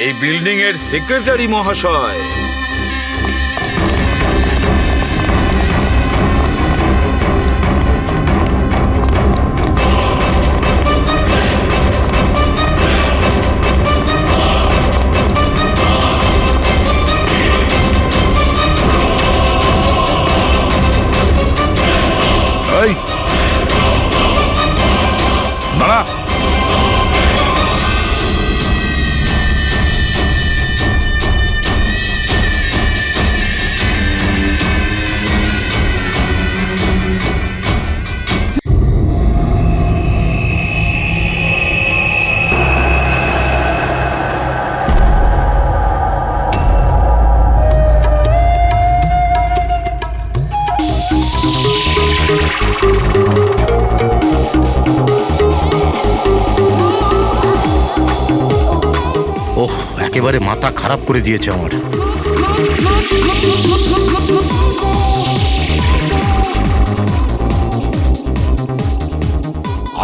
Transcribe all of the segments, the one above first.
এই বিল্ডিং এর সেক্রেটারি মহাশয়। এই দাঁড়া। ওহ, একেবারে মাথা খারাপ করে দিয়েছে আমার।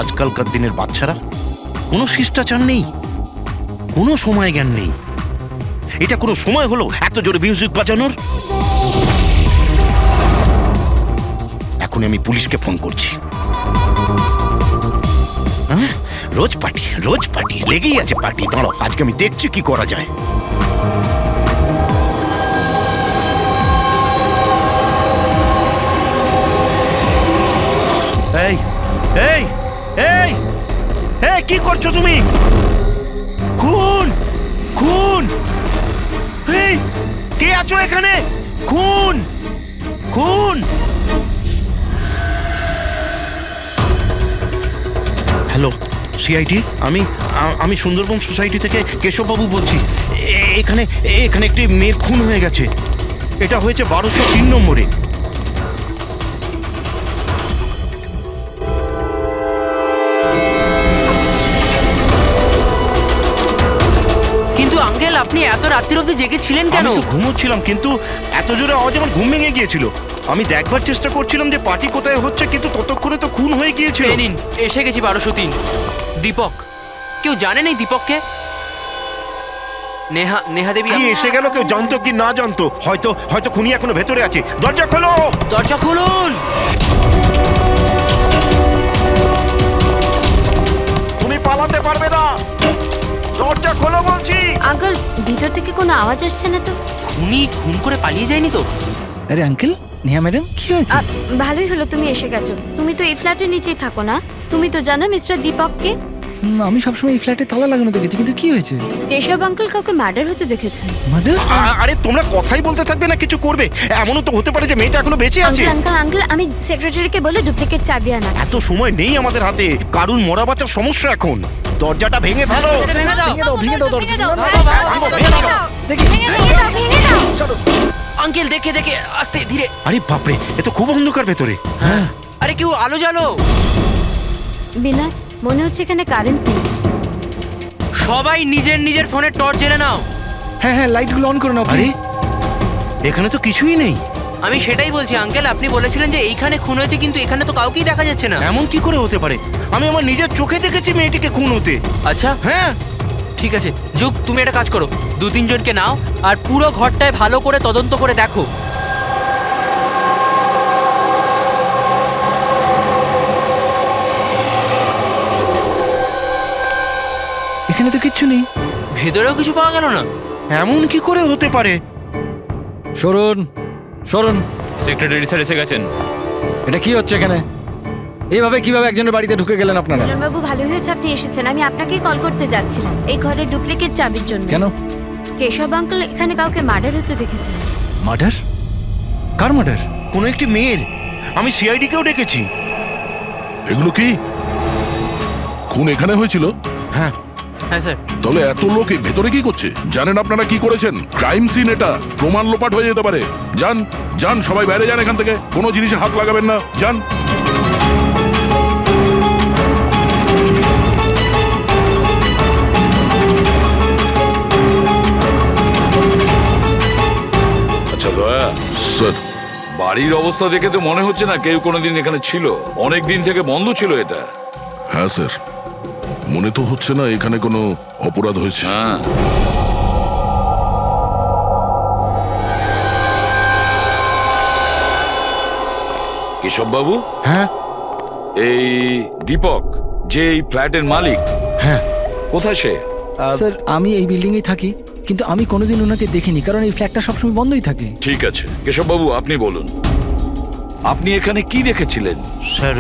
আজকালকার দিনের বাচ্চারা কোনো শিষ্টাচার নেই, কোনো সময় জ্ঞান নেই। এটা কোনো সময় হলো এত জোরে মিউজিক বাজানোর? এখন আমি পুলিশকে ফোন করছি। হ্যাঁ, রোজ পার্টি লেগেই আছে পার্টি। দাঁড়াও, আজকে আমি দেখছি কি করা যায়। এই এই এই এই কি করছো তুমি? খুন খুন! এই কে আছো এখানে? খুন খুন! হ্যালো সিআইডি, আমি সুন্দরবন সোসাইটি থেকে কেশববাবু বলছি। এখানে এখানে একটি মেয়ের খুন হয়ে গেছে। এটা হয়েছে 1203 নম্বরে। কিন্তু আঙ্কেল, আপনি এত রাত্রির অবধি জেগেছিলেন কেন? আমি তো ঘুমোচ্ছিলাম, কিন্তু এত জোরে আওয়াজ আমার ঘুম ভেঙে গিয়েছিল। আমি দেখবার চেষ্টা করছিলাম যে পার্টি কোথায় হচ্ছে, কিন্তু ততক্ষণে তো খুন হয়ে গিয়েছিল। এই নিন, এসে গেছি 1203। দীপক, কেউ জানেন এই দীপককে? নেহা দেবী কি এসে গেল? কেউ জানতো কি না জানতো? হয়তো খুনি এখনো ভেতরে আছে। দরজা খোলো! দরজা খুলুন! তুমি পালাতে পারবে না, দরজা খোলো বলছি। আঙ্কেল, ভিতর থেকে কোনো আওয়াজ আসছে না তো? খুনি খুন করে পালিয়ে যায়নি তো? আরে আঙ্কেল, নেহা ম্যাডাম কি হয়েছে? ভালোই হলো তুমি এসে গেছো। তুমি তো এই ফ্ল্যাটের নিচেই থাকো না? তুমি তো জানো মিস্টার দীপককে? আমি সবসময় এই ফ্ল্যাটে তালা লাগানো দেখেছি, কিন্তু কি হয়েছে? কেশব আঙ্কেল কাউকে মার্ডার হতে দেখেছেন। মার্ডার? আরে তোমরা কথাই বলতে থাকবে না, কিছু করবে? এমনও তো হতে পারে যে মেয়েটা এখনো বেঁচে আছে। আঙ্কেল, আমি সেক্রেটারিকে বলে ডুপ্লিকেট চাবি আনাচ্ছি। এত সময় নেই আমাদের হাতে। কারুর মরা বাচ্চার সমস্যা এখন। দরজাটা ভেঙে ফেলো। ভেঙে দাও। ভেঙে দাও দরজা। আঙ্কেল, দেখে আস্তে ধীরে। আরে বাপরে, এ তো খুব অন্ধকার ভেতরে। হ্যাঁ, আরে কেউ আলো জ্বালো। বিনয়, মনে হচ্ছে এখানে কারেন্ট নেই। সবাই নিজের নিজের ফোনে টর্চ জ্বেলে নাও। হ্যাঁ, লাইটগুলো অন করে নাও আরে প্লিজ। এখানে তো কিছুই নেই। আমি সেটাই বলছি আঙ্কেল, আপনি বলেছিলেন যে এইখানে খুন হয়েছে, কিন্তু এখানে তো কাউকেই দেখা যাচ্ছে না। এমন কি করে হতে পারে? আমি আমার নিজের চোখে দেখেছি মেয়েটিকে খুন হতে। আচ্ছা হ্যাঁ, ঠিক আছে যুগ, তুমি একটা কাজ করো, 2-3 জনকে নাও আর পুরো ঘরটায় ভালো করে তদন্ত করে দেখো। এখানে তো কিচ্ছু নেই। ভেতরেও কিছু পাওয়া গেল না। এমন কি করে হতে পারে? সরুন। সেক্রেটারি স্যার এসে গেছেন। এটা কি হচ্ছে এখানে? এইভাবে কিভাবে একজনের বাড়িতে ঢুকে গেলেন আপনারা? বাবু, ভালো হয়েছে আপনি এসেছেন। আমি আপনাকেই কল করতে যাচ্ছিলাম এই ঘরের ডুপ্লিকেট চাবির জন্য। কেন? কেশব আঙ্কেল এখানে কাউকে মার্ডার হতে দেখেছেন। মার্ডার? কার মার্ডার? কোনো একটি মেয়ের। আমি সিআইডি কেও ডেকেছি। এগুলো কি খুন এখানে হয়েছিল? হ্যাঁ হ্যাঁ স্যার। তাহলে এত লোক এর ভেতরে কি করছে? জানেন আপনারা কি করেছেন? ক্রাইম সিন এটা, প্রমাণ লোপাট হয়ে যেতে পারে। যান সবাই বাইরে যান এখান থেকে। কোনো জিনিসে হাত লাগাবেন না, যান। আচ্ছা দয়া, স্যার, বাড়ির অবস্থা দেখে তো মনে হচ্ছে না কেউ কোনোদিন এখানে ছিল। অনেক দিন থেকে বন্ধ ছিল এটা। হ্যাঁ স্যার, মনে তো হচ্ছে না এখানে কোনো অপরাধ হয়েছে। হ্যাঁ, কেশব বাবু, হ্যাঁ এই দীপক যে এই ফ্ল্যাটের মালিক, হ্যাঁ কোথায় সে? স্যার আমি এই বিল্ডিংয়েই থাকি, কিন্তু আমি কোনোদিন ওনাকে দেখিনি, কারণ এই ফ্ল্যাটটা সবসময় বন্ধই থাকে। ঠিক আছে কেশব বাবু, আপনি বলুন, আপনি এখানে কি দেখেছিলেন? স্যার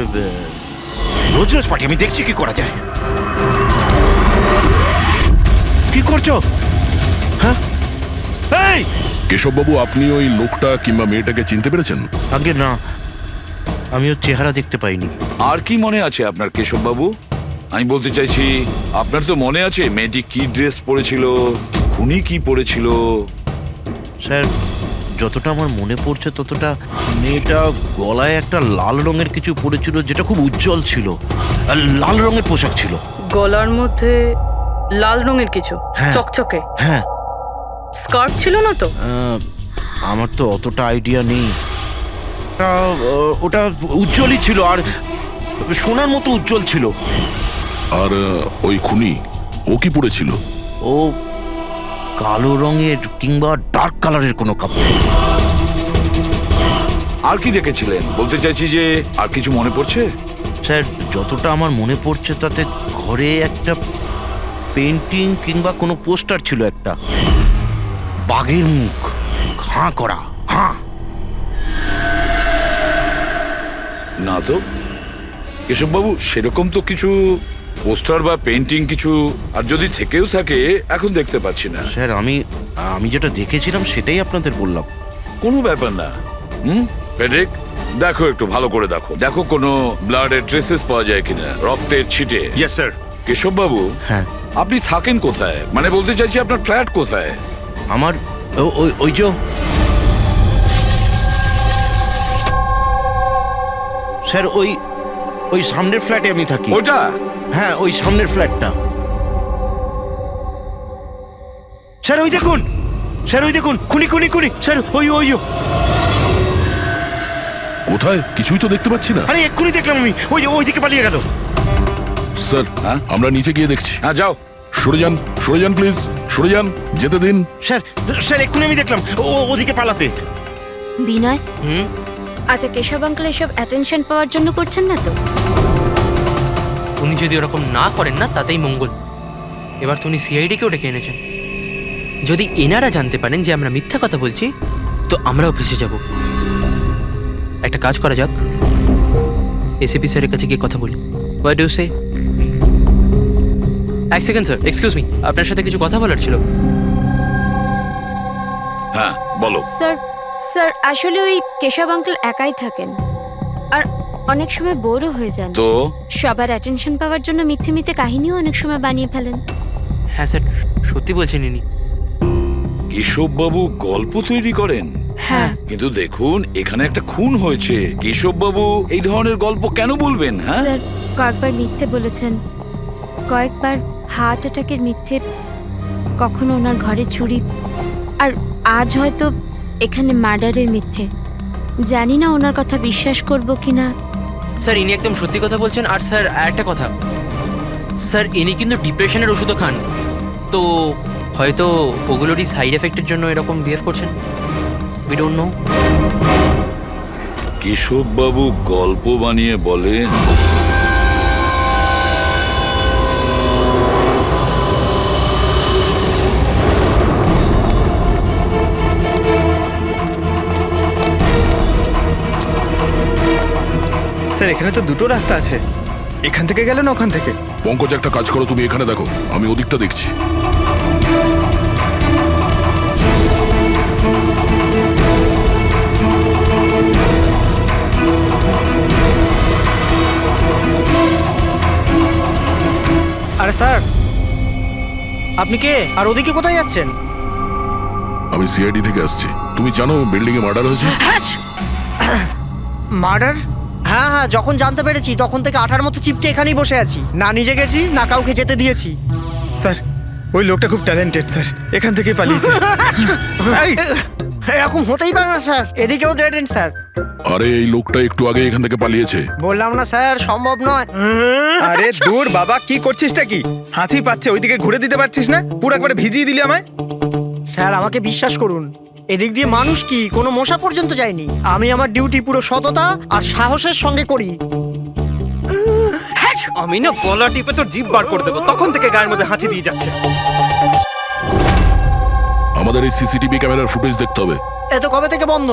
রোজ রোজ পার্টি, আমি দেখছি কি করা যায়। কি করছো? হ্যাঁ এই কেশববাবু, আপনি ওই লোকটা কিংবা মেয়েটাকে চিনতে পেরেছেন? আগে না, আমি ওর চেহারা দেখতে পাইনি। আর কি মনে আছে আপনার কেশব বাবু? আমি বলতে চাইছি, আপনার তো মনে আছে মেয়েটি কি ড্রেস পরেছিল, খুনি কি পরেছিল? স্যার যতটা আমার মনে পড়ছে ততটা মেয়েটা গলায় একটা লাল রঙের কিছু পরেছিল, যেটা খুব উজ্জ্বল ছিল, আর লাল রঙের পোশাক ছিল। গলার মধ্যে লাল রঙের কিছু হ্যাঁ। চকচকে হ্যাঁ, স্কার্ট ছিল না তো? আমার তো অতটা আইডিয়া নেই। ওটা উজ্জ্বলই ছিল, আর সোনার মতো উজ্জ্বল ছিল। আর ওই খুনি, ও কি পরেছিল? ও কালো রঙের কিংবা ডার্ক কালারের কোনো কাপড়। আর কি দেখেছিলেন বলতে চাইছি, যে আর কিছু মনে পড়ছে? স্যার যতটা আমার মনে পড়ছে তাতে ঘরে একটা পেন্টিং কিংবা কোনো পোস্টার ছিল, একটা বাঘের মুখ, হাঁ করা, হাঁ। না তো কেশব বাবু, সেরকম তো কিছু পোস্টার বা পেন্টিং কিছু, আর যদি থেকেও থাকে এখন দেখতে পাচ্ছি না। স্যার আমি যেটা দেখেছিলাম সেটাই আপনাদের বললাম। কোনো ব্যাপার না। ফেডরিক, দেখো একটু ভালো করে দেখো, দেখো কোনো ব্লাডের ট্রেসেস পাওয়া যায় কিনা, রক্তের ছিটে। Yes sir. কেশব বাবু, হ্যাঁ, আপনি থাকেন কোথায়? মানে বলতে চাইছি আপনার ফ্ল্যাট কোথায়? আমার ওই যে স্যার ওই সামনের ফ্ল্যাটে আমি থাকি। ওটা? হ্যাঁ, ওই সামনের ফ্ল্যাটটা। স্যার ওই দেখুন, স্যার ওই দেখুন, খুনি খুনি খুনি স্যার, ওই কোথায়? কিছুই তো দেখতে পাচ্ছি না। আরে এক্ষুনি দেখলাম আমি, ওই দিকে পালিয়ে গেল। স্যার, হ্যাঁ? আমরা নিচে গিয়ে দেখছি। হ্যাঁ যাও। সরে যান প্লিজ, সরে যান, যেতে দিন। স্যার এক্ষুনি আমি দেখলাম ওদিকে পালাতে। বিনয়, হুম, আচ্ছা কেশব আঙ্কেল এসব অ্যাটেনশন পাওয়ার জন্য করছেন না তো? উনি যদি ওরকম না করেন না তাতেই মঙ্গল। এবার তো উনি সিআইডিকেও ডেকে এনেছেন। যদি এনারা জানতে পারেন যে আমরা মিথ্যা কথা বলছি, তো আমরাও ফেসে যাব। একটা কাজ করা যাক, এসিপি স্যারের কাছে গিয়ে কথা বলি। হোয়াট ডু সে? এক সেকেন্ড স্যার, এক্সকিউজ মি, আপনার সাথে কিছু কথা বলার ছিল। হ্যাঁ বলো। স্যার আসলে ওই কেশব আঙ্কেল একাই থাকেন, আর অনেক সময় বোরও হয়ে যান। তো সবার অ্যাটেনশন পাওয়ার জন্য মিথ্যে মিথ্যে কাহিনীও অনেক সময় বানিয়ে ফেলেন। হ্যাঁ স্যার, সত্যি বলছেন ইনি। কেশব বাবু গল্প তৈরি করেন? হ্যাঁ। কিন্তু দেখুন, এখানে একটা খুন হয়েছে, কেশব বাবু এই ধরনের গল্প কেন বলবেন? হ্যাঁ, স্যার কয়েকবার মিথ্যে বলেছেন, কয়েকবার হার্ট অ্যাটাকের মিথ্যে, কখনো ওনার ঘরে চুরি, আর আজ হয়তো এখানে মার্ডারের মিথ্যে। জানি না ওনার কথা বিশ্বাস করব কিনা। স্যার ইনি একদম সত্যি কথা বলছেন। আর স্যার একটা কথা, স্যার ইনি কিন্তু ডিপ্রেশনের ওষুধও খান, তো হয়তো ওগুলোরই সাইড এফেক্টের জন্য এরকম বিহেভ করছেন। We don't know. কেশব বাবু গল্প বানিয়ে বলেন? স্যার এখানে তো দুটো রাস্তা আছে, এখান থেকে গেলে না ওখান থেকে। পঙ্কজ, একটা কাজ করো, তুমি এখানে দেখো, আমি ওদিকটা দেখছি। আরে স্যার, আপনি কে আর ওদিকে কোথায় যাচ্ছেন? আমি সিআইডি থেকে আসছি। তুমি জানো বিল্ডিং এ মার্ডার হয়েছে? মার্ডার? হ্যাঁ হ্যাঁ, যখন জানতে পেরেছি তখন থেকে আঠার মতো চিপকে এখানেই বসে আছি, না নিজে গেছি না কাউকে যেতে দিয়েছি। স্যার ওই লোকটা খুব ট্যালেন্টেড স্যার, এখান থেকে পালিয়েছে। এই, এরকম হতেই পারে না স্যার, এদিকেও ডেড এন্ড স্যার। আরে এই লোকটা একটু আগে এখান থেকে পালিয়েছে। বললাম না স্যার, সম্ভব নয়। আরে দূর বাবা, কি করছিসটা কি? হাতি পাচ্ছে, ওইদিকে ঘুরে দিতে পারছিস না? পুরো একবারে ভিজিয়ে দিলি আমায়। স্যার আমাকে বিশ্বাস করুন, এদিক দিয়ে মানুষ কি কোনো মশা পর্যন্ত যায়নি। আমি আমার ডিউটি পুরো সততা আর সাহসের সঙ্গে করি। আমি না গলা টিপে তোর জিভ বার করে দেবো, তখন থেকে গায়ের মধ্যে হাঁচি দিয়ে যাচ্ছে। আমাদের এই সিসিটিভি ক্যামেরার ফুটেজ দেখতে হবে। এ তো কবে থেকে বন্ধ,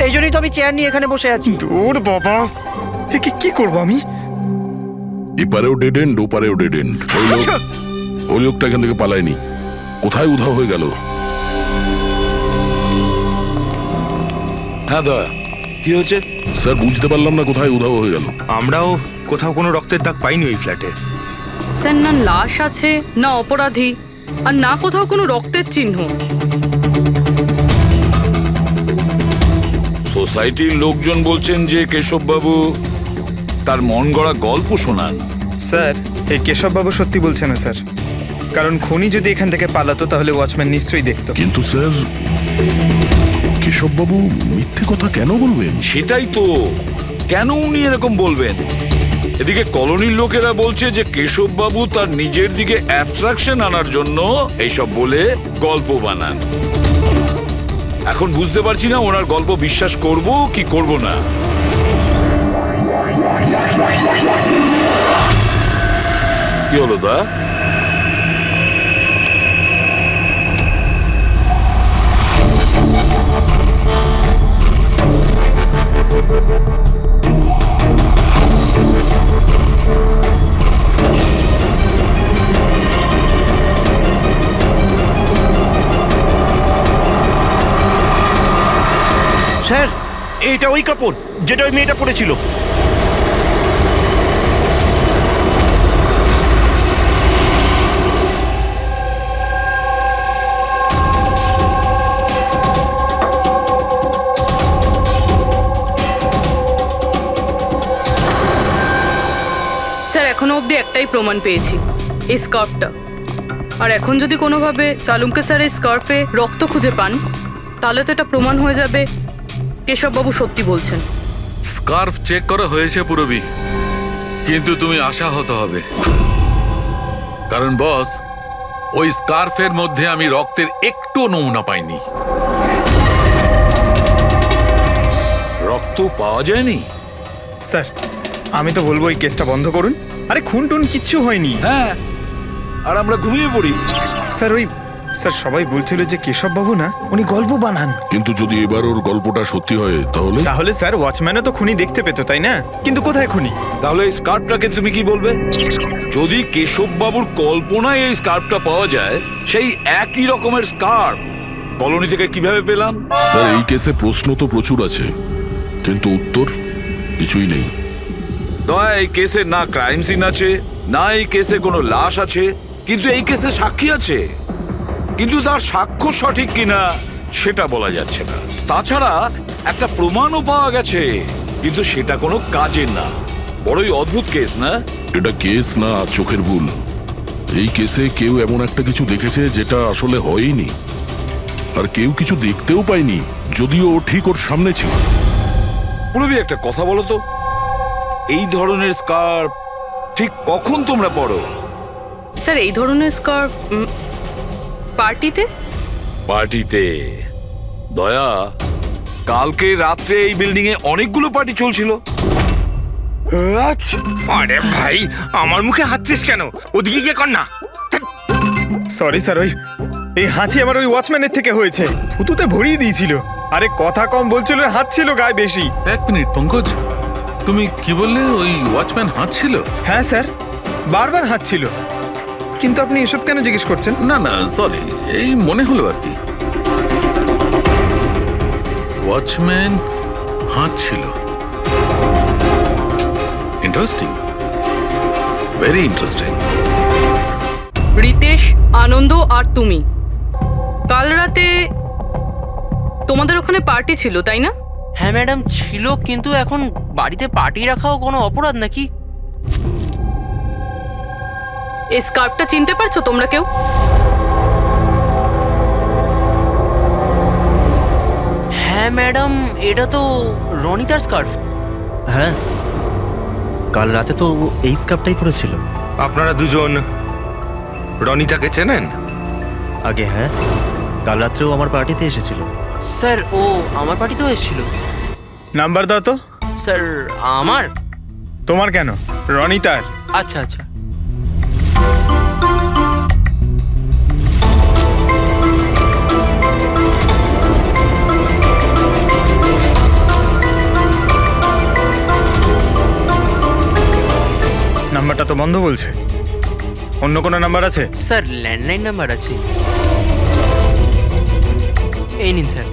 এই জন্যই তো আমি চেয়ার নিয়ে এখানে বসে আছি। দূর বাবা, একে কি করবো আমি? এপারেও ডেড এন্ড ওপারেও ডেড এন্ড। ওই লোকটা এখান থেকে পালায়নি, কোথায় উধাও হয়ে গেল? হ্যাঁ দয়া, কি হয়েছে? স্যার বুঝতে পারলাম না কোথায় উধাও হয়ে গেল। আমরাও কোথাও কোনো রক্তের দাগ পাইনি ওই ফ্ল্যাটে। স্যার, না লাশ আছে, না অপরাধী, আর না কোথাও কোনো রক্তের চিহ্ন। সোসাইটির লোকজন বলছেন যে কেশববাবু তার মন গড়া গল্প শোনান। স্যার, এই কেশববাবু সত্যি বলছে না স্যার, কারণ খুনি যদি এখান থেকে পালাতো তাহলে ওয়াচম্যান নিশ্চয়ই দেখতো। কিন্তু স্যার, কেশববাবু মিথ্যে কথা কেন বলবেন? সেটাই তো, কেন উনি এরকম বলবেন? এদিকে কলোনির লোকেরা বলছে যে কেশববাবু তার নিজের দিকে অ্যাট্রাকশন আনার জন্য এইসব বলে গল্প বানান। এখন বুঝতে পারছি না ওনার গল্প বিশ্বাস করব কি করব না। কি হলো দা? স্যার, এটা ওই কাপড় যেটা ওই মেয়েটা পরেছিল। স্যার, এখনো অবধি একটাই প্রমাণ পেয়েছি, এই স্কার্ফটা। আর এখন যদি কোনোভাবে সালুমকে স্যার এই স্কার্ফে রক্ত খুঁজে পান, তাহলে তো এটা প্রমাণ হয়ে যাবে কেশববাবু সত্যি বলছেন। স্কার্ফ চেক করা হয়েছে পুরবি, কিন্তু তুমি আশাহত হবে, কারণ বস, ওই স্কার্ফের মধ্যে আমি রক্তের একটু নমুনা পাইনি। রক্ত পাওয়া যায়নি? স্যার, আমি তো বলবো এই কেসটা বন্ধ করুন। আরে খুন টুন কিচ্ছু হয়নি। হ্যাঁ, আর আমরা ঘুমিয়ে পড়ি। স্যার সবাই বলছিল যে কেশববাবু না, উনি গল্প বানান। কিন্তু যদি এবার ওর গল্পটা সত্যি হয় তাহলে? তাহলে স্যার ওয়াচম্যানও তো খুনি দেখতে পেতো, তাই না? কিন্তু কোথায় খুনি? তাহলে এই স্কার্ফটাকে তুমি কি বলবে? যদি কেশববাবুর কল্পনায় এই স্কার্ফটা পাওয়া যায়, সেই একই রকমের স্কার্ফ কলোনি থেকে কিভাবে পেলাম? স্যার, এই কেসে প্রশ্ন তো প্রচুর আছে, কিন্তু উত্তর কিছুই নেই। দয়া, এই কেসে না ক্রাইম সিন আছে, না এই কেসে কোনো লাশ আছে, কিন্তু এই কেসে সাক্ষী আছে। কিন্তু তার সাক্ষ্য সঠিক কিনা সেটা বলা যাচ্ছে না। তাছাড়া একটা প্রমাণও পাওয়া গেছে, কিন্তু সেটা কোনো কাজের না। বড়ই অদ্ভুত কেস না? এটা কেস না, চোখের ভুল। এই কেসে কেউ এমন একটা কিছু দেখেছে যেটা আসলে হয়নি, আর কেউ কিছু দেখতেও পায়নি, যদিও ও ঠিক ওর সামনে ছিল। পুরবি, একটা কথা বলো তো, এই ধরনের স্কার্ফ ঠিক কখন তোমরা পরো? স্যার, এই ধরনের স্কার্ফ পার্টিতে। পার্টিতে? দয়া, কালকে রাত্রে এই বিল্ডিং এ অনেকগুলো পার্টি চলছিল। আরে ভাই, আমার মুখে হাঁচছিস কেন? ওদিকে গিয়ে কর না। সরি স্যার, এই হাঁচি আমার ওই ওয়াচম্যানের থেকে হয়েছে। থুতুতে ভরিয়ে দিয়েছিল। আরে কথা কম বলছিল, হাত ছিল গায়ে বেশি। এক মিনিট পঙ্কজ, তুমি কি বললে? ওই ওয়াচম্যান হাত ছিল? হ্যাঁ স্যার, বারবার হাত ছিল। কিন্তু আপনি এসব কেন জিজ্ঞেস করছেন? না না, সরি, এই মনে হলো আর কি। ওয়াচম্যান হাত ছিল। Interesting, very interesting. Ritesh, Anand আর তুমি কাল রাতে তোমাদের ওখানে পার্টি ছিল, তাই না? হ্যাঁ ম্যাডাম, ছিল, কিন্তু এখন বাড়িতে পার্টি রাখাও কোনো অপরাধ নাকি? এই স্কার্ফটা চিনতে পারছো তোমরা কেউ? হ্যাঁ ম্যাডাম, এটা তো রনিতার স্কার্ফ। হ্যাঁ, কাল রাতে তো এই স্কার্ফটাই পরেছিল। আপনারা দুজন রনিতাকে চেনেন? আগে হ্যাঁ, কাল রাত্রেও আমার পার্টিতে এসেছিল। স্যার ও আমার পার্টিতেও এসেছিল। নাম্বার দাও তো। স্যার আমার? তোমার কেন, রনিতার। আচ্ছা আচ্ছা। নাম্বারটা তো বন্ধ বলছে। অন্য কোনো নাম্বার আছে? স্যার ল্যান্ডলাইন নাম্বার আছে, এই নিন স্যার।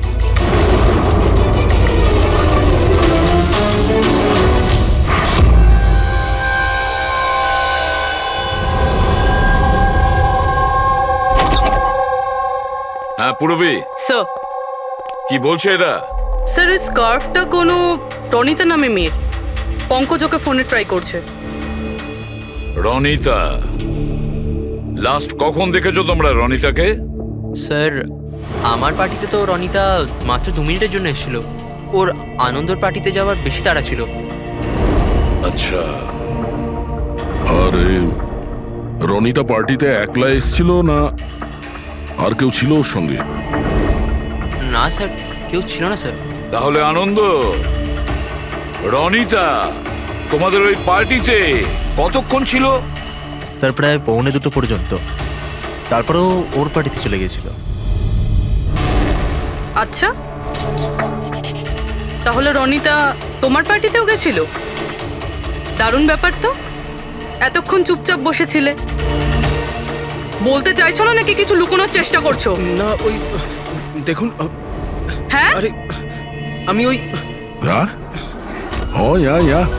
হ্যাঁ পুরবী, স্যার কি বলছে এরা? স্যার এই স্কার্ফটা কোনো রনিতা নামে মেয়ের। পঙ্কজ ওকে ফোনে ট্রাই করছে। রনিতা? লাস্ট কখন দেখেছো তোমরা রনিতাকে? স্যার আমার পার্টিতে তো রনিতা মাত্র 2 মিনিটের জন্য এসেছিল। ওর আনন্দর পার্টিতে যাওয়ার বেশি তাড়া ছিল। আচ্ছা, আর রনিতা পার্টিতে একলা এসেছিল না আর কেউ ছিল ওর সঙ্গে? না স্যার, কেউ ছিল না স্যার। তাহলে আনন্দ, রনিতা তোমাদের ওই পার্টিতে কতক্ষণ ছিল? স্যার প্রায় 1:45 পর্যন্ত, তারপরেও ওর পার্টিতে চলে গেছিল। আচ্ছা, তাহলে রনিতা তোমার পার্টিতেও গেছিল? দারুণ ব্যাপার তো। এতক্ষণ চুপচাপ বসেছিলে, বলতে চাইছো না নাকি কিছু লুকোনোর চেষ্টা করছো? না ওই দেখুন, হ্যাঁ আরে আমি ওই হ্যাঁ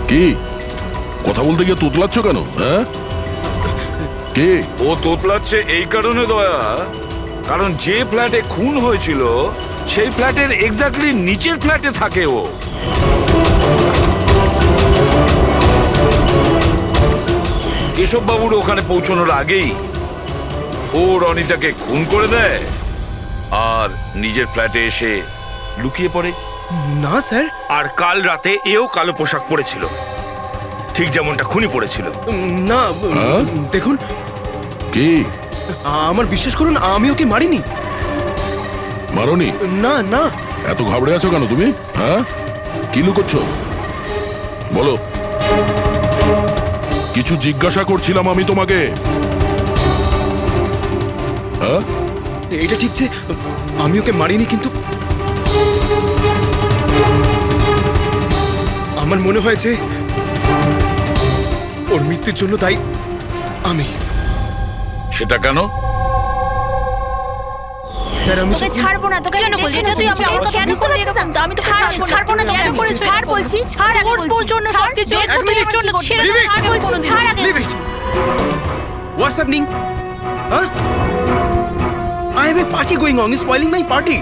কি কথা বলতে গিয়ে তোতলাচ্ছ কেন? হ্যাঁ কে? ও তোতলাচ্ছে এই কারণে দয়া, কারণ যে ফ্ল্যাটে খুন হয়েছিল সেই ফ্ল্যাটের এক্স্যাক্টলি নিচের ফ্ল্যাটে থাকে ও। কেশব বাবুর ওখানে পৌঁছানোর আগেই ও রনিতাকে খুন করে দেয় আর নিজের ফ্ল্যাটে এসে লুকিয়ে পড়ে। না স্যার, আর কাল রাতে এও কালো পোশাক পরেছিল, ঠিক যেমনটা খুনি পরেছিল। না হ্যাঁ? দেখুন, কে? আমার বিশ্বাস করুন, আমি ওকে মারিনি। মারোনি? না না, এত ঘাবড়ে আছো কেন তুমি? হ্যাঁ কি লুকোচ্ছ বলো? কিছু জিজ্ঞাসা করছিলাম আমি তোমাকে। হ্যাঁ এটা ঠিক যে আমি ওকে মারিনি, কিন্তু আমার মনে হয় যে ওর মৃত্যুর জন্য দায়ী আমি। সেটা কেন? স্যার আমি তোকে ছাড়বো না, তোকে কেন বলছিস? তুই আমাকে কেন করলি এরকম? আমি তোকে ছাড়বো না, তোকে কেন করেছিস? ছাড় বলছি, ছাড় আগে বলছি। তোর জন্য সবকিছু তোর জন্য ছেড়ে দে, ছাড় বলছি, ছাড় আগে বলছি। What's happening? Huh? I have a party going on. You're spoiling my party.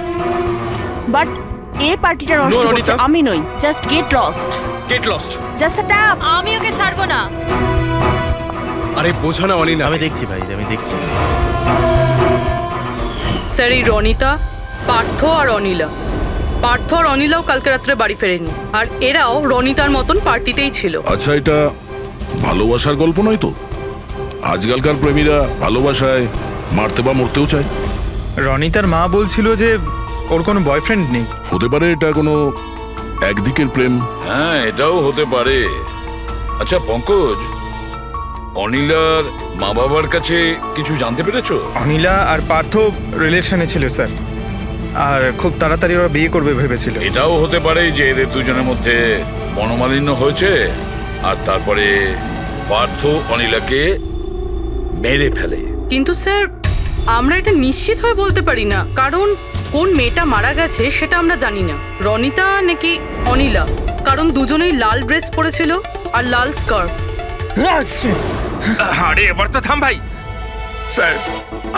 But এই পার্টিটা নষ্ট করছে আমি নই। Just get lost. Get lost. Just set up. আমি ওকে ছাড়বো না। আরে বোঝা না অনিনা। আমি দেখছি ভাই, আমি দেখছি। স্যার এই রনিতা, পার্থ আর অনিলা, পার্থ আর অনিলাও কালকে রাত্রে বাড়ি ফেরেনি, আর এরাও রনিতার মতন পার্টিতেই ছিল। আচ্ছা, এটা ভালোবাসার গল্প নয় তো? আজকালকার প্রেমীরা ভালোবাসায় মারতে বা মরতেও চায়। রনিতার মা বলছিল যে ওর কোনো বয়ফ্রেন্ড নেই। হতে পারে এটা কোনো একদিকের প্রেম। হ্যাঁ, এটাও হতে পারে। আচ্ছা পঙ্কজ, অনিলার মা বাবার কাছে কিছু জানতে পেরেছো? অনিলা আর পার্থ রিলেশনে ছিল স্যার, আর খুব তাড়াতাড়ি ওরা বিয়ে করবে ভেবেছিল। এটাও হতে পারে যে এদের দুজনের মধ্যে মনোমালিন্য হয়েছে আর তারপরে পার্থ অনিলাকে মেরে ফেলে। কিন্তু স্যার আমরা এটা নিশ্চিত হয়ে বলতে পারি না, কারণ কোন মেয়েটা মারা গেছে সেটা আমরা জানি না, রনিতা নাকি অনিলা, কারণ দুজনেই লাল ড্রেস পরেছিল আর লাল স্কার্ফ। আরে এবার তো থাম ভাই। স্যার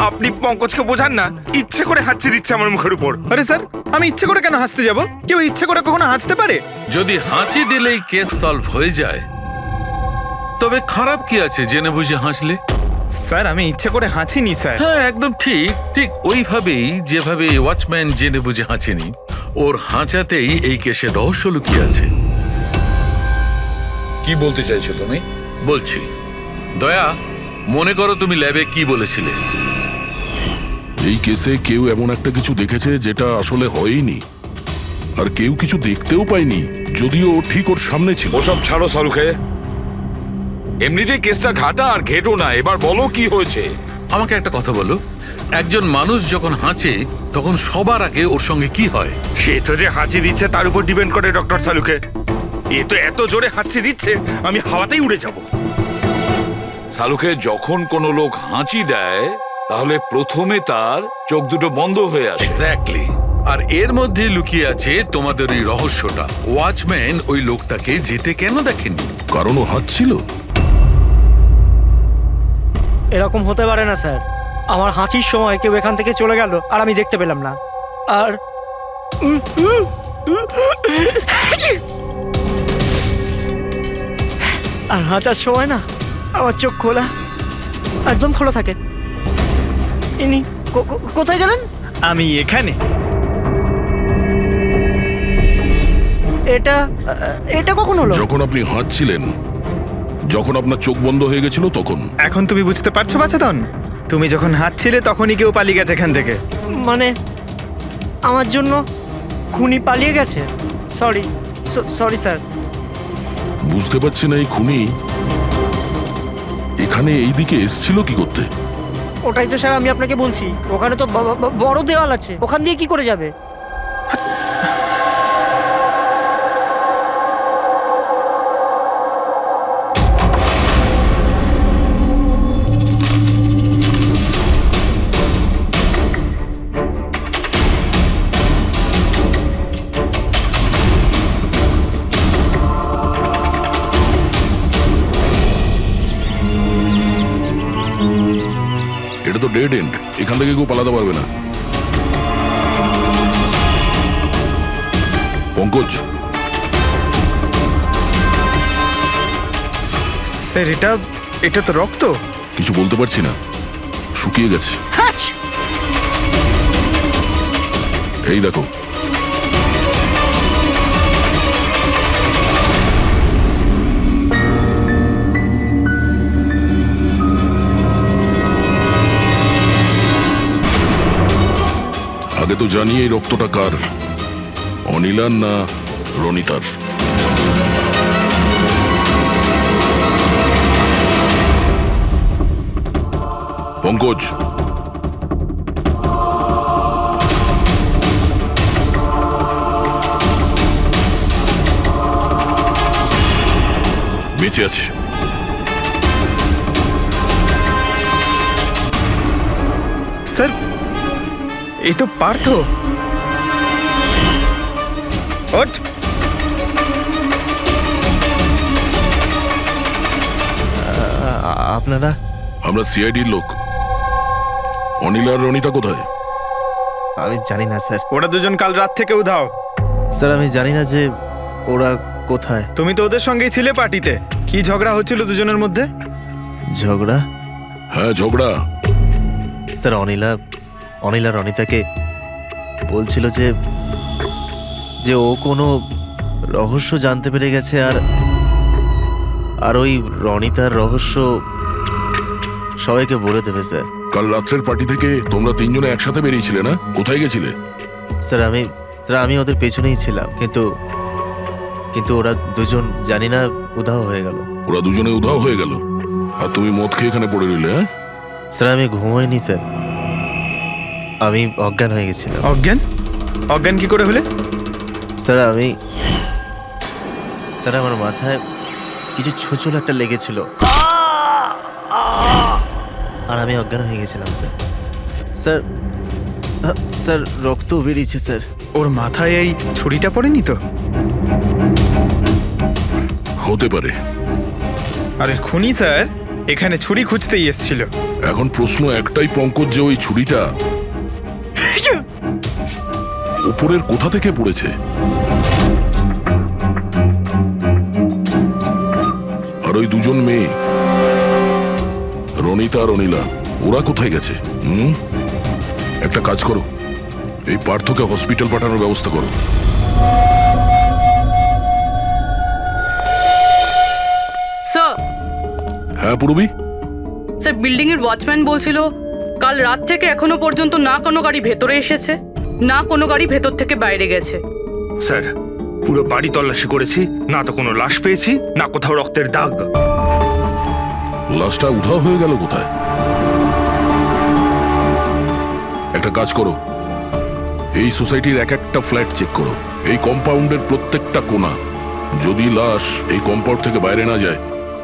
আপনি পঙ্কজকে বোঝান না, ইচ্ছে করে হাঁচি দিচ্ছে আমার মুখের উপর। আরে স্যার আমি ইচ্ছে করে কেন হাসতে যাব? কেউ ইচ্ছে করে কখনো হাসতে পারে? যদি হাঁচি দিলেই কেস সলভ হয়ে যায়, তবে খারাপ কি আছে জেনে বুঝে হাসলে? স্যার আমি ইচ্ছে করে হাঁচিনি স্যার। হ্যাঁ একদম ঠিক, ঠিক ওইভাবেই যেভাবে ওয়াচম্যান জেনে বুঝে হাঁচেনি, ওর হাঁচাতেই এই কেসে রহস্য লুকিয়ে আছে। কি বলতে চাইছো তুমি? বলছি, দয়া, মনে করো তুমি ল্যাবে কি বলেছিলে? এই কেসে কেউ এমন একটা কিছু দেখেছে যেটা আসলে হয়নি, আর কেউ কিছু দেখতেও পায়নি, যদিও ঠিক ওর সামনে ছিল। ওসব ছাড়ো সালুকে, এমনিতেই কেসটা ঘাটা আর ঘেটো না। এবার বলো কি হয়েছে। আমাকে একটা কথা বলো, একজন মানুষ যখন হাঁচে তখন সবার আগে ওর সঙ্গে কি হয়? সে তো যে হাঁচি দিচ্ছে তার উপর ডিপেন্ড করে ডক্টর সালুকে। এ তো এত জোরে হাঁচি দিচ্ছে আমি হাওয়াতেই উড়ে যাব। সালুকে, যখন কোনো লোক হাঁচি দেয় তাহলে প্রথমে তার চোখ দুটো বন্ধ হয়ে আসে। এক্স্যাক্টলি। আর এর মধ্যে লুকিয়ে আছে তোমাদের ওই রহস্যটা। ওয়াচম্যান ওই লোকটাকে যেতে কেন দেখেননি? কারণ ও হাঁচছিল। এরকম হতে পারে না স্যার। আমার হাঁচির সময় কেউ এখান থেকে চলে গেল আর আমি দেখতে পেলাম না। আর আর হাঁচার সময় না আমার চোখ খোলা, একদম খোলা থাকে। ইনি কোথায় গেলেন? আমি এখানে। এটা এটা কখন হলো? যখন আপনি হাঁচছিলেন, যখন আপনার চোখ বন্ধ হয়ে গেছিল তখন। এখন তুমি বুঝতে পারছো বাচ্চাদন? তুমি যখন হাঁটছিলে তখনই কেউ পালিয়ে গেছে এখান থেকে। মানে আমার জন্য খুনি পালিয়ে গেছে? Sorry sorry sir. বুঝতে পারছি না এই খুনি এখানে এই দিকে এসছিল কি করতে। ওটাই তো স্যার আমি আপনাকে বলছি। ওখানে তো বড় দেওয়াল আছে, ওখান দিয়ে কি করে যাবে? এটা তো ডেড এন্ড, এখান থেকে কেউ পালাতে পারবে না। পঙ্কজ, স্যার এটা তো রক্ত। কিছু বলতে পারছি না, শুকিয়ে গেছে। এই দেখো, আগে তো জানি এই রক্তটা কার, অনিলার না রনিতার। পঙ্কজ, বেঁচে আছে। স্যার এই তো পার্থ। ওঠ। আপনারা? আমরা সিআইডির লোক। অনিল আর রনিতা কোথায়? আমি জানি না স্যার। ওরা দুজন কাল রাত থেকে উধাও। স্যার আমি জানি না যে ওরা কোথায়। তুমি তো ওদের সঙ্গেই ছিলে পার্টিতে। কি ঝগড়া হচ্ছিল দুজনের মধ্যে? ঝগড়া? হ্যাঁ ঝগড়া। স্যার অনিলা রনিতাকে বলছিল যে ও কোনো রহস্য জানতে পেরে গেছে, আর ওই রনিতার রহস্য সবাইকে বলে দেবে স্যার। কাল রাত্রের পার্টি থেকে তোমরা তিনজনে একসাথে বেরিয়েছিলে না? কোথায় গেছিলে? স্যার আমি ওদের পেছনেই ছিলাম, কিন্তু ওরা দুজন জানি না উধাও হয়ে গেল। ওরা দুজনে উধাও হয়ে গেল আর তুমি মদ খেয়ে এখানে পড়ে রইলে? হ্যাঁ স্যার আমি ঘুমোইনি স্যার, আমি অজ্ঞান হয়ে গেছিলাম। অজ্ঞান কি করে হলে? স্যার আমার মাথায় কিছু ছোচল একটা লেগেছিল আর আমি অজ্ঞান হয়ে গেছিলাম স্যার। স্যার রক্ত বেরিয়েছে স্যার। ওর মাথায় এই ছুরিটা পড়েনি তো? হতে পারে। আরে খুনি স্যার এখানে ছুরি খুঁজতেই এসেছিল। এখন প্রশ্ন একটাই পঙ্কজ, যে ওই ছুরিটা উপরের কোথা থেকে পড়েছে? আর ওই দুজন মেয়ে রনিতা আর অনিলা, ওরা কোথায় গেছে? একটা কাজ করো, এই পার্থকে হসপিটাল পাঠানোর ব্যবস্থা করো। স্যার। হ্যাঁ পূরবী? স্যার বিল্ডিং এর ওয়াচম্যান বলছিল কাল রাত থেকে এখনো পর্যন্ত না কোনো গাড়ি ভেতরে এসেছে, না কোনো গাড়ি ভেতর থেকে বাইরে গেছে। স্যার, পুরো বাড়ি তল্লাশি করেছি, না তো কোনো লাশ পেয়েছি, না কোথাও রক্তের দাগ। লাশটা উধাও হয়ে গেল কোথায়? একটা কাজ করো, এই সোসাইটির এক একটা ফ্ল্যাট চেক করো, এই কম্পাউন্ডের প্রত্যেকটা কোণা। যদি লাশ এই কম্পাউন্ড থেকে বাইরে না যায়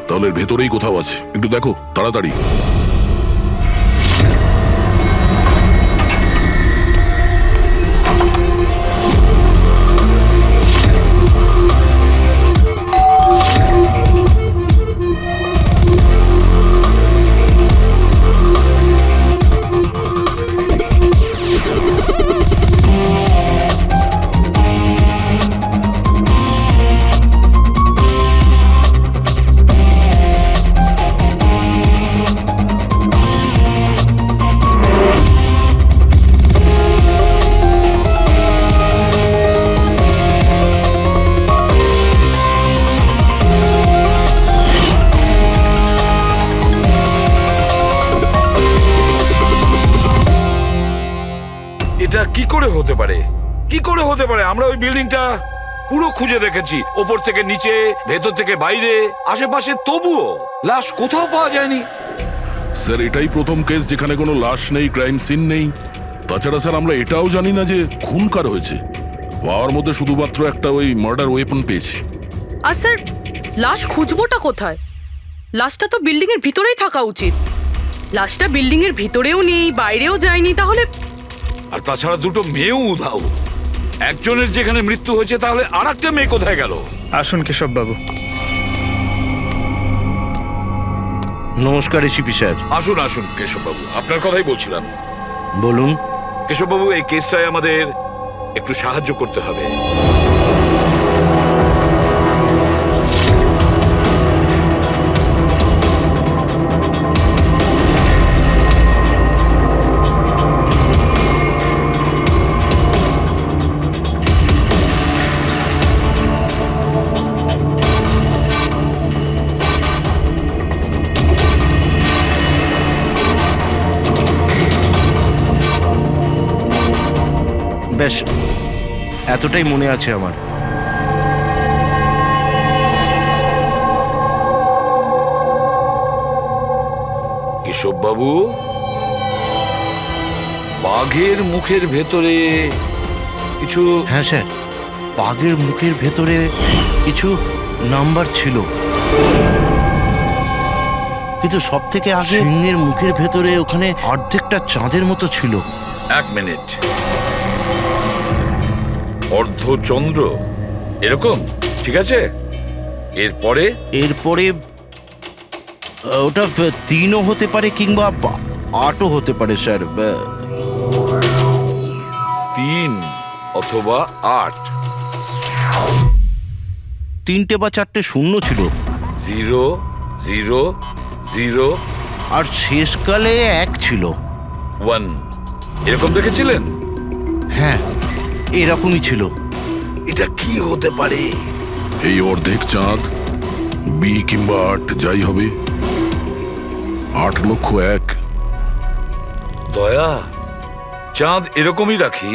তাহলে এর ভেতরেই কোথাও আছে। একটু দেখো তাড়াতাড়ি। এটা কি করে হতে পারে? কি করে হতে পারে? আমরা ওই বিল্ডিংটা পুরো খুঁজে দেখেছি, ওপর থেকে নিচে, ভেতর থেকে বাইরে, আশেপাশে, তবুও লাশ কোথাও পাওয়া যায়নি। স্যার, এটাই প্রথম কেস যেখানে কোনো লাশ নেই, ক্রাইম সিন নেই। তাছাড়া স্যার, আমরা এটাও জানি না যে খুন কার হয়েছে। পাওয়ার মধ্যে শুধুমাত্র একটা ওই মার্ডার ওয়েপন পেয়েছি। আর স্যার, লাশ খুঁজবোটা কোথায়? লাশটা তো বিল্ডিং এর ভিতরেই থাকা উচিত। লাশটা বিল্ডিং এর ভিতরেও নেই, বাইরেও যায়নি, তাহলে? আর তাছাড়া দুটো মেয়েও উধাও। একজনের যেখানে মৃত্যু হয়েছে, তাহলে আর একটা মেয়ে কোথায় গেল? আসুন কেশব বাবু। নমস্কার এসিপি স্যার। আসুন আসুন কেশববাবু, আপনার কথাই বলছিলাম। বলুন। কেশববাবু, এই কেসটায় আমাদের একটু সাহায্য করতে হবে। বেশ, এতটাই মনে আছে আমার। কেশববাবু, বাঘের মুখের ভেতরে কিছু... হ্যাঁ স্যার, বাঘের মুখের ভেতরে কিছু নাম্বার ছিল, কিন্তু সব থেকে আগে সিংহের মুখের ভেতরে ওখানে অর্ধেকটা চাঁদের মতো ছিল। এক মিনিট, অর্ধচন্দ্র এরকম, ঠিক আছে। এরপরে এরপরে ওটা 3ও হতে পারে কিংবা 8ও হতে পারে স্যার। 3 অথবা 8। 3টে বা 4টে শূন্য ছিল। 0 0 0 আর শেষকালে 1 ছিল। 1 এরকম দেখেছিলেন? হ্যাঁ, এরকমই ছিল। এটা কি হতে পারে? এই অর্ধেক চাঁদ, বি কিংবা 8 যাই হবে, 8,01,000। দয়া, চাঁদ এরকমই রাখি,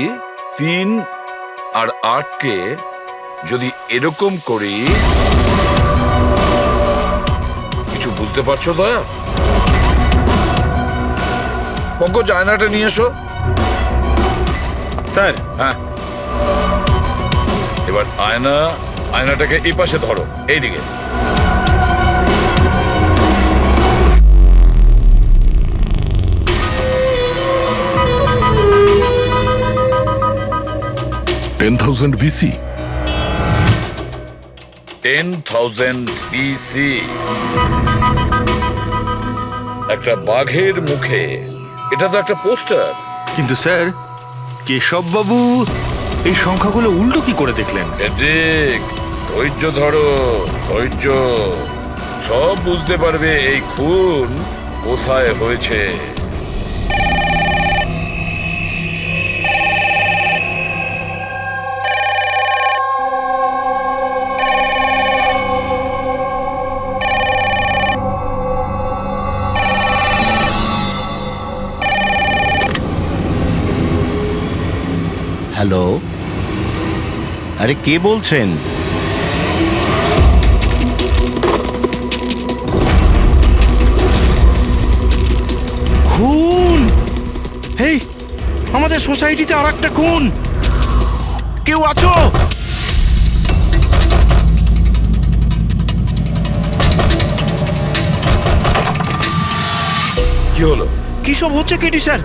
3 আর 8কে যদি এরকম করি, কিছু বুঝতে পারছো দয়া? পঙ্কজ, আয়নাটা নিয়ে এসো। স্যার। হ্যাঁ, এবার আয়নাটাকে এই পাশে ধরো, এইদিকে। $10,000 BC। 10,000 BC। একটা বাঘের মুখে, এটা তো একটা পোস্টার। কিন্তু স্যার, কেশব বাবু এই সংখ্যাগুলো উল্টো কি করে দেখলেন? ঠিক, ধৈর্য ধরো, ধৈর্য। সব বুঝতে পারবে এই খুন কোথায় হয়েছে। হ্যালো, আরে কে বলছেন? খুন! এই আমাদের সোসাইটিতে আর একটা খুন! কেউ আছো? কি হলো? কি সব হচ্ছে কেটি স্যার?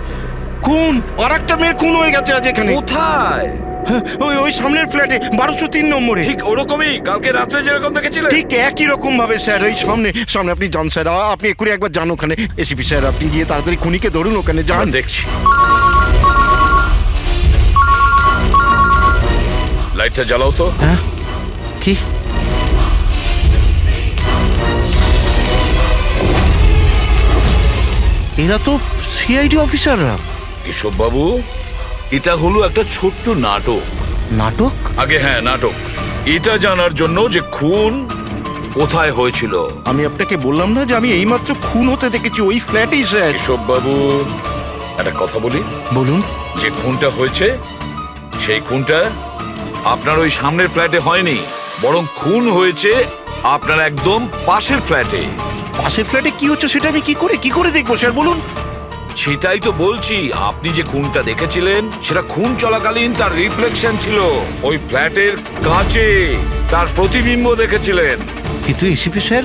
খুন! আর একটা মেয়ের খুন হয়ে গেছে আজ এখানে। কোথায়? হ্যাঁ, ওই সামনের ফ্ল্যাটে 1203 নম্বরে। ঠিক ওরকমই কালকে রাত্রে যেরকম দেখেছিলেন? ঠিক একই রকম ভাবে স্যার, ওই সামনে সামনে। আপনি যান স্যার, আপনি এক্ষুনি একবার যান ওখানে। এসিপি স্যার, আপনি গিয়ে তাড়াতাড়ি খুনিকে ধরুন, ওখানে যান। আমি দেখছি। লাইটটা জ্বালাও তো। হ্যাঁ, কি? এরা তো সিআইডি অফিসাররা। কেশব বাবু, এটা হলো একটা ছোট্ট নাটক। নাটক? আগে হ্যাঁ, নাটক। এটা জানার জন্য যে খুন কোথায় হয়েছিল। আমি আপনাকে বললাম না যে আমি এইমাত্র খুন হতে দেখেছি ওই ফ্ল্যাটেই স্যার। কেশব বাবু, একটা কথা বলি। বলুন। যে খুনটা হয়েছে সেই খুনটা আপনার ওই সামনের ফ্ল্যাটে হয়নি, বরং খুন হয়েছে আপনার একদম পাশের ফ্ল্যাটে। পাশের ফ্ল্যাটে কি হচ্ছে সেটা আমি কি করে দেখবো স্যার, বলুন। সেটাই তো বলছি, আপনি যে খুনটা দেখেছিলেন সেটা খুন চলাকালীন তার রিফ্লেকশন ছিল ওই ফ্ল্যাটের কাঁচে, তার প্রতিবিম্ব দেখেছিলেন। কিন্তু এসিপি স্যার,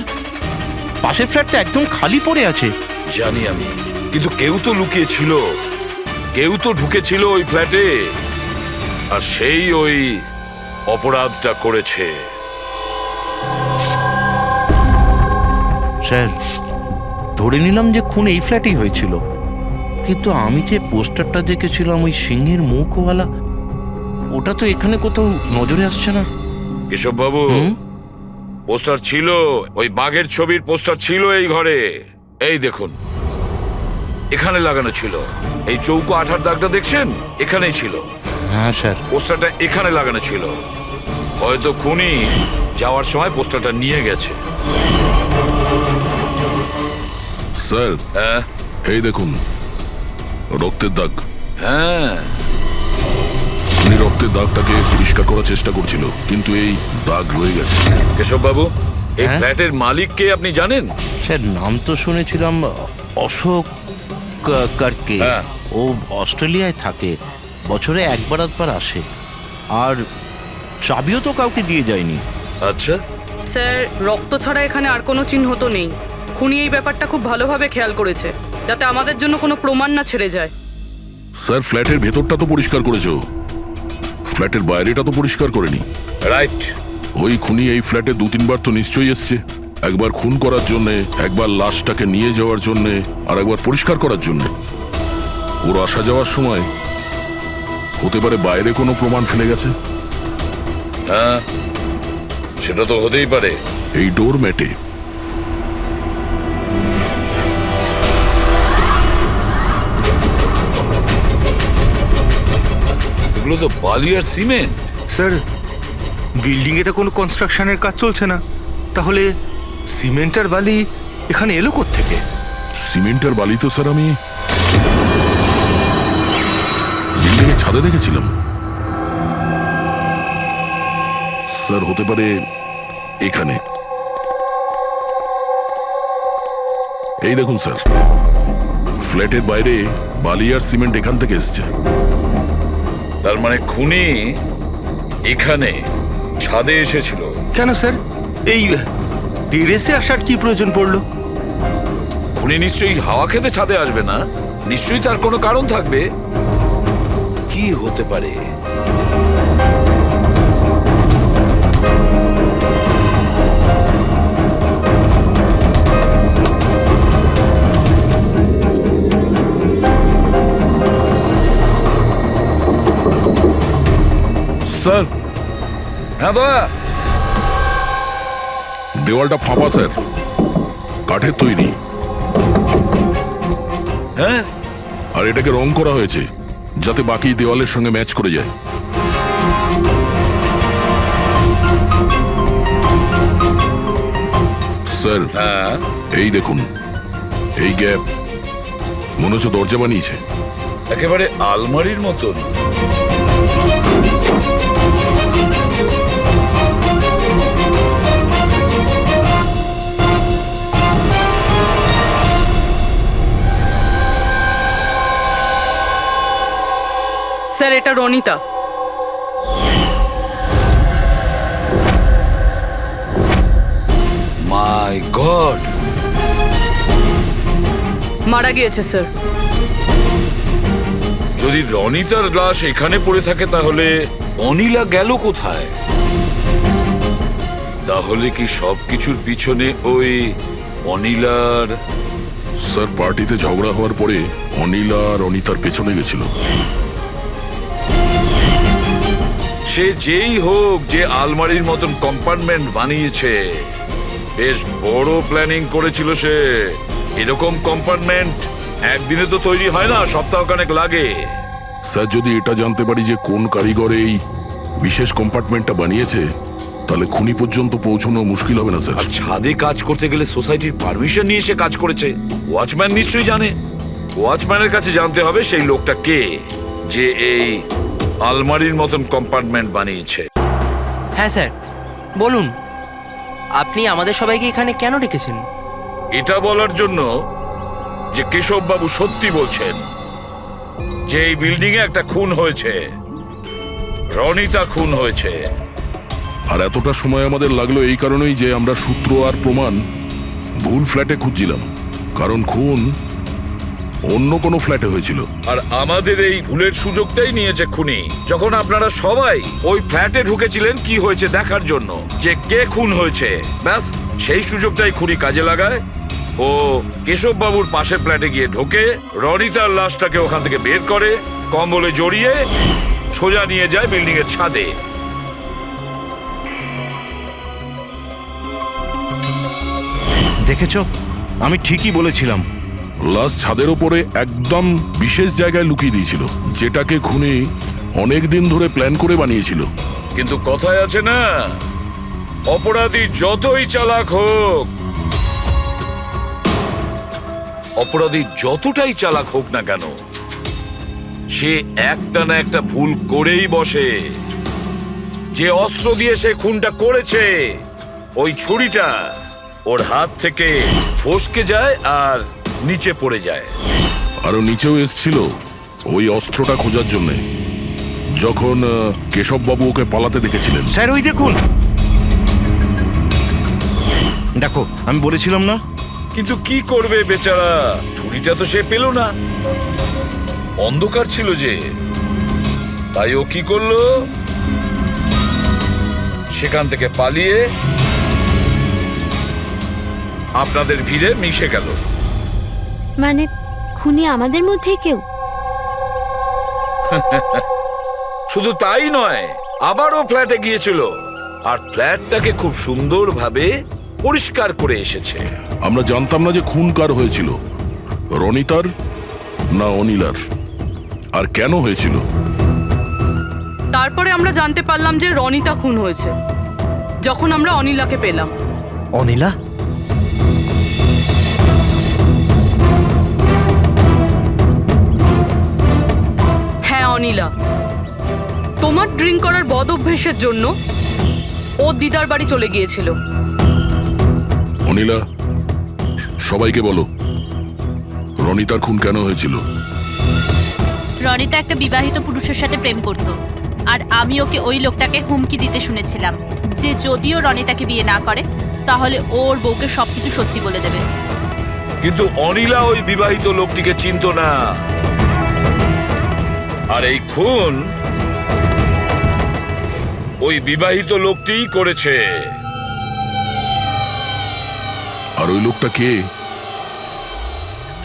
পাশের ফ্ল্যাটটা একদম খালি পড়ে আছে। জানি আমি, কিন্তু কেউ তো লুকিয়ে ছিল, কেউ তো ঢুকেছিল ওই ফ্ল্যাটে, আর সেই ওই অপরাধটা করেছে। স্যার, ধরে নিলাম যে খুন এই ফ্ল্যাটেই হয়েছিল, কিন্তু আমি যে পোস্টারটা দেখেছিলাম ওই সিংহের মুখওয়ালা, ওটা তো এখানে কোথাও নজরে আসছে না। কেশব বাবু, পোস্টার ছিল, ওই বাঘের ছবির পোস্টার ছিল এই ঘরে। এই দেখুন, এখানে লাগানো ছিল। এই চৌকো আঠার দাগটা দেখছেন, এখানেই ছিল। হ্যাঁ স্যার। পোস্টারটা এখানে লাগানো ছিল। হয়তো খুনি যাওয়ার সময় পোস্টারটা নিয়ে গেছে। স্যার, হ্যাঁ এই দেখুন রক্তের দাগ। হ্যাঁ, উনি রক্তের দাগটাকে পরিষ্কার করার চেষ্টা করছিল, কিন্তু এই দাগ রয়ে গেছে। কেশব বাবু, এই হ্যাঁ? ফ্ল্যাটের মালিক কে আপনি জানেন? স্যার, নাম তো শুনেছিলাম, অশোক কারকে। হ্যাঁ। ও অস্ট্রেলিয়ায় থাকে, বছরে একবার আধবার আসে, আর চাবিও তো কাউকে দিয়ে যায়নি। আচ্ছা, স্যার, রক্ত ছাড়া এখানে আর কোনো চিহ্ন তো নেই। খুনি এই ব্যাপারটা খুব ভালোভাবে খেয়াল করেছে, যাতে আমাদের জন্য কোনো প্রমাণ না ছেড়ে যায়। স্যার, ফ্ল্যাটের ভেতরটা তো পরিষ্কার করেছো, ফ্ল্যাটের বাইরেটা তো পরিষ্কার করেনি। রাইট। ওই খুনি এই ফ্ল্যাটে 2-3 বার তো নিশ্চয়ই এসছে। একবার খুন করার জন্য, একবার লাশটাকে নিয়ে যাওয়ার জন্য, আর একবার পরিষ্কার করার জন্য। ওর আসা যাওয়ার সময় হতে পারে বাইরে কোনো প্রমাণ ফেলে গেছে। হ্যাঁ, সেটা তো হতেই পারে। এই ডোর ম্যাটে এগুলো তো বালি আর সিমেন্ট। স্যার, বিল্ডিং এ তো কোনো কনস্ট্রাকশনের কাজ চলছে না, তাহলে সিমেন্ট আর বালি এখানে এলো কোত্থেকে? সিমেন্টের বালি তো স্যার আমি বিল্ডিংয়ের ছাদে দেখেছিলাম। স্যার, হতে পারে এখানে। এই দেখুন স্যার, ফ্ল্যাটের বাইরে বালি আর সিমেন্ট এখান থেকে এসছে। তার মানে খুনি এখানে ছাদে এসেছিল। কেন স্যার, এই টেরেসে আসার কি প্রয়োজন পড়লো? খুনি নিশ্চয়ই হাওয়া খেতে ছাদে আসবে না, নিশ্চয়ই তার কোনো কারণ থাকবে। কি হতে পারে? স্যার, হ্যাঁ দা, দেওয়ালটা ফাঁপা স্যার, কাঠের তৈরি। হ্যাঁ, আর এটাকে রং করা হয়েছে যাতে বাকি দেওয়ালের সঙ্গে ম্যাচ করে যায়। স্যার, হ্যাঁ, এই দেখুন, এই গ্যাপ মনে হচ্ছে দরজা বানিয়েছে। একেবারে আলমারির মতন। স্যার এটা রনিতা। মাই গড, মারা গিয়েছে স্যার। যদি রনিতার লাশ এখানে পড়ে থাকে তাহলে অনিলা গেল কোথায়? তাহলে কি সবকিছুর পিছনে ওই অনিলার? স্যার, পার্টিতে ঝগড়া হওয়ার পরে অনিলা আর অনিতার পেছনে গেছিল। সে যেই হোক, যে আলমারির মতন কম্পার্টমেন্ট বানিয়েছে, বেশ বড় প্ল্যানিং করেছিল সে। এরকম কম্পার্টমেন্ট একদিনে তো তৈরি হয় না, সপ্তাহখানেক লাগে। স্যার, যদি এটা জানতে পারি যে কোন কারিগর এই বিশেষ কম্পার্টমেন্টটা বানিয়েছে, তাহলে খুনি পর্যন্ত পৌঁছানো মুশকিল হবে না স্যার। আর ছাদে কাজ করতে গেলে সোসাইটির পারমিশন নিয়ে সে কাজ করেছে। ওয়াচম্যান নিশ্চয়ই জানে। ওয়াচম্যানের কাছে জানতে হবে সেই লোকটা কে, যে এই আলমারির মতন কম্পার্টমেন্ট বানিয়েছে। হ্যাঁ স্যার, বলুন আপনি আমাদের সবাইকে এখানে কেন ডেকেছেন? এটা বলার জন্য যে কেশববাবু সত্যি বলছেন যে এই বিল্ডিং এ একটা খুন হয়েছে, রনিতা খুন হয়েছে। আর এতটা সময় আমাদের লাগলো এই কারণেই যে আমরা সূত্র আর প্রমাণ ভুল ফ্ল্যাটে খুঁজছিলাম, কারণ খুন অন্য কোনো ফ্ল্যাটে হয়েছিল। আর আমাদের এই ভুলের সুযোগটাই নিয়েছে খুনি, যখন আপনারা সবাই ওই ফ্ল্যাটে ঢুকেছিলেন কি হয়েছে দেখার জন্য, যে কে খুন হয়েছে। ব্যাস সেই সুযোগটাই খুনি কাজে লাগায়। ও কেশব বাবুর পাশের ফ্ল্যাটে গিয়ে ঢোকে, রনিতার লাশটাকে ওখান থেকে বের করে, কম্বলে জড়িয়ে সোজা নিয়ে যায় বিল্ডিং এর ছাদে। দেখেছো, আমি ঠিকই বলেছিলাম। লাশ ছাদের ওপরে একদম বিশেষ জায়গায় লুকিয়ে দিয়েছিল, যেটাকে খুনি অনেক দিন ধরে প্ল্যান করে বানিয়েছিল। কিন্তু কথায় আছে না, অপরাধী যতই চালাক হোক, অপরাধী যতটাই চালাক হোক না কেন, সে একটা না একটা ভুল করেই বসে। যে অস্ত্র দিয়ে সে খুনটা করেছে, ওই ছুরিটা ওর হাত থেকে ফসকে যায় আর নিচে পড়ে যায়। আরো নিচেও এসছিল ওই অস্ত্রটা খোঁজার জন্য, যখন কেশববাবু ওকে পালাতে দেখেছিলেন। স্যার, ওই দেখুন, দেখো আমি বলেছিলাম না। কিন্তু কি করবে বেচারা, ছুরিটা তো সে পেল না, অন্ধকার ছিল যে। তাই ও কি করলো, সেখান থেকে পালিয়ে আপনাদের ভিড়ে মিশে গেল। মানে খুনি আমাদের মধ্যে কেউ? শুধু তাই নয়, আবারও ফ্ল্যাটে গিয়েছিল আর ফ্ল্যাটটাকে খুব সুন্দরভাবে পরিষ্কার করে এসেছে। আমরা জানতাম না যে খুন কার হয়েছিল, রনিতার না অনিলার, আর কেন হয়েছিল। তারপরে আমরা জানতে পারলাম যে রনিতা খুন হয়েছে, যখন আমরা অনিলাকে পেলাম। অনিলা? হ্যাঁ অনিলা, তোমার ড্রিঙ্ক করার বদ অভ্যেসের জন্য ও দিদার বাড়ি চলে গিয়েছিল। অনিলা, সবাইকে বলো রনিতার খুন কেন হয়েছিল। রনিতা একটা বিবাহিত পুরুষের সাথে প্রেম করত, আর আমি ওকে ওই লোকটাকে হুমকি দিতে শুনেছিলাম যে যদিও রনিতাকে বিয়ে না করে তাহলে ওর বউকে সবকিছু সত্যি বলে দেবে। কিন্তু অনিলা ওই বিবাহিত লোকটিকে চিনতো না, আর এই খুন ওই বিবাহিত লোকটিই করেছে। আর ওই লোকটা কে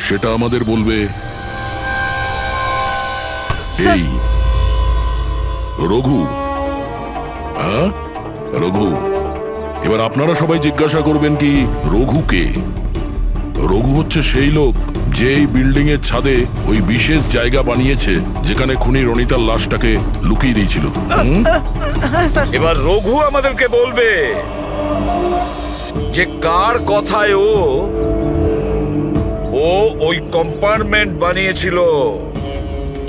সেটা আমাদের বলবে এই রঘু। হ্যাঁ রঘু, এবার আপনারা সবাই জিজ্ঞাসা করবেন কি রঘু কে। রঘু হচ্ছে সেই লোক যে এই বিল্ডিং এর ছাদে ওই বিশেষ জায়গা বানিয়েছে যেখানে খুনি রনিতার লাশটাকে লুকিয়ে দিয়েছিল। এবার রঘু আমাদেরকে বলবে যে কার কথায় ও ওই কম্পার্টমেন্ট বানিয়েছিল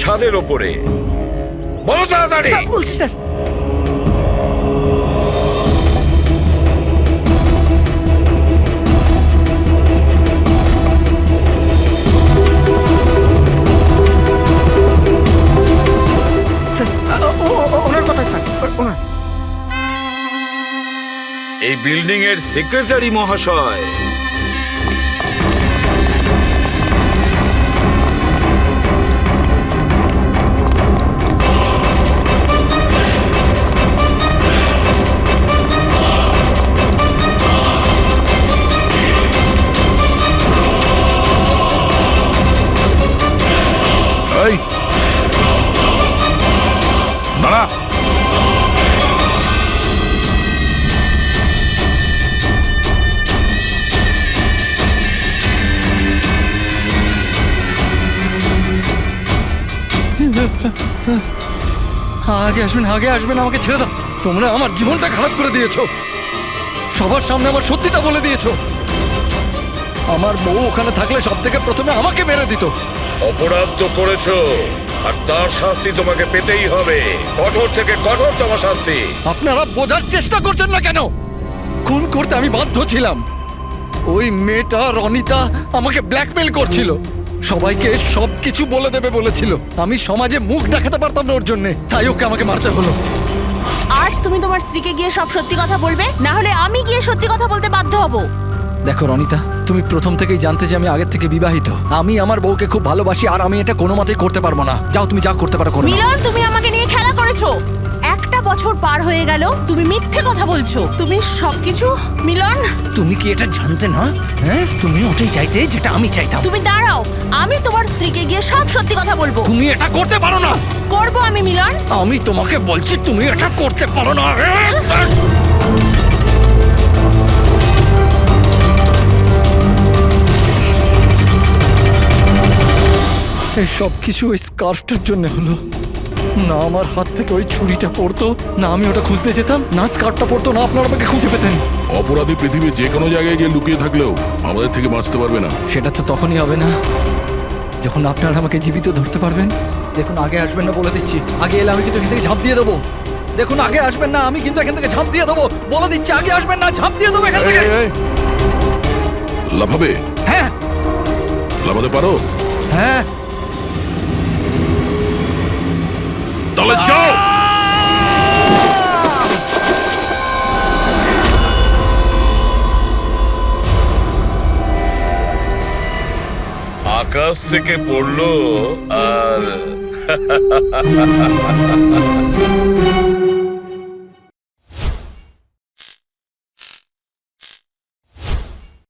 ছাদের ওপরে। বলো তাড়াতাড়ি। বলছি স্যার। এই বিল্ডিং এর সেক্রেটারি মহাশয়। এই দাঁড়া। আগে আসবেন, আগে আসবেন, আমাকে ছেড়ে দাও। তোমরা আমার জীবনটা খারাপ করে দিয়েছো, সবার সামনে আমার সত্যিটা বলে দিয়েছো। আমার বউ ওখানে থাকলে সব থেকে প্রথমে আমাকে মেরে দিত। অপরাধ তো করেছো, আর তার শাস্তি তোমাকে পেতেই হবে। কঠোর থেকে কঠোরতম শাস্তি। আপনারা বোঝার চেষ্টা করছেন না কেন? খুন করতে আমি বাধ্য ছিলাম। ওই মেয়েটা রনিতা আমাকে ব্ল্যাকমেল করছিল, সবাইকে সবকিছু বলে দেবে বলেছিল। আমি সমাজে মুখ দেখাতে পারতাম না ওর জন্য, তাই ওকে আমাকে মারতে হলো। আজ তুমি তোমার স্ত্রীকে গিয়ে সব সত্যি কথা বলবে, না হলে আমি গিয়ে সত্যি কথা বলতে বাধ্য হব। দেখো রনিতা, তুমি প্রথম থেকেই জানতে যে আমি আগের থেকে বিবাহিত। আমি আমার বউকে খুব ভালোবাসি, আর আমি এটা কোনো মতেই করতে পারবো না। যাও, তুমি যা করতে পারো করো। মিলন, তুমি আমাকে নিয়ে খেলা করেছো। একটা বছর পার হয়ে গেল, তুমি মিথ্যে কথা বলছো। তুমি সবকিছু মিলন। তুমি কি এটা জানতে না? হ্যাঁ, তুমি ওটাই চাইতে যেটা আমি চাইতাম। তুমি দাঁড়াও, আমি তোমার স্ত্রীকে গিয়ে সব সত্যি কথা বলবো। তুমি এটা করতে পারো না। করবো আমি মিলন। আমি তোমাকে বলছি তুমি এটা করতে পারো না। এই সব কিছু ওই স্কার্ফটার জন্য হলো। না আমার হাত থেকে ওই ছুরিটা পড়তো, না আমি ওটা খুঁজতে যেতাম, না স্কার্ফটা পড়তো, না আপনারা আমাকে খুঁজে পেতেন। অপরাধী পৃথিবীর যে কোনো জায়গায় গিয়ে লুকিয়ে থাকলেও আমাদের থেকে বাঁচতে পারবে না। সেটা তো তখনই হবে না যখন আপনারা আমাকে জীবিত ধরতে পারবেন। দেখুন, আগে আসবেন না বলে দিচ্ছি। আগে এলে আমি কিন্তু এখান থেকে ঝাঁপ দিয়ে দেবো। দেখুন, আগে আসবেন না, আমি কিন্তু এখান থেকে ঝাঁপ দিয়ে দেবো বলে দিচ্ছি। আগে আসবেন না, ঝাঁপ দিয়ে দেবো এখান থেকে। এই, লাফাবে? হ্যাঁ লাফাতে পারো? হ্যাঁ। তাহলে যাও। আকাশ থেকে পড়লো আর